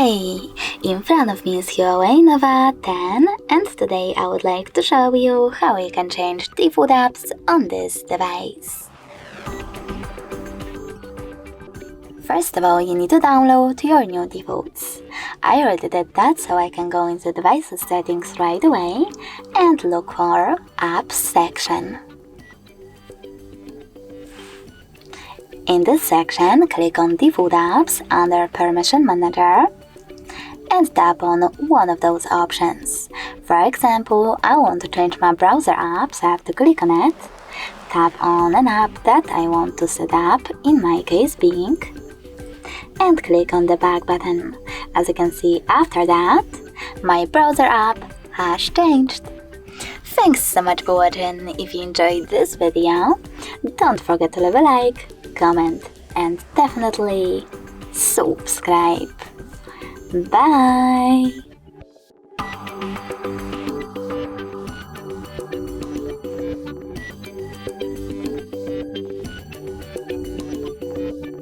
Hi! In front of me is Huawei Nova 10, and today I would like to show you how you can change default apps on this device. First of all, you need to download your new defaults. I already did that, so I can go into devices settings right away and look for apps section. In this section, click on Default Apps under Permission Manager and tap on one of those options. For example, I want to change my browser app, so I have to click on it, tap on an app that I want to set up, in my case Bing, and click on the back button. As you can see, after that, my browser app has changed. Thanks so much for watching. If you enjoyed this video, don't forget to leave a like, comment, and definitely subscribe. Bye!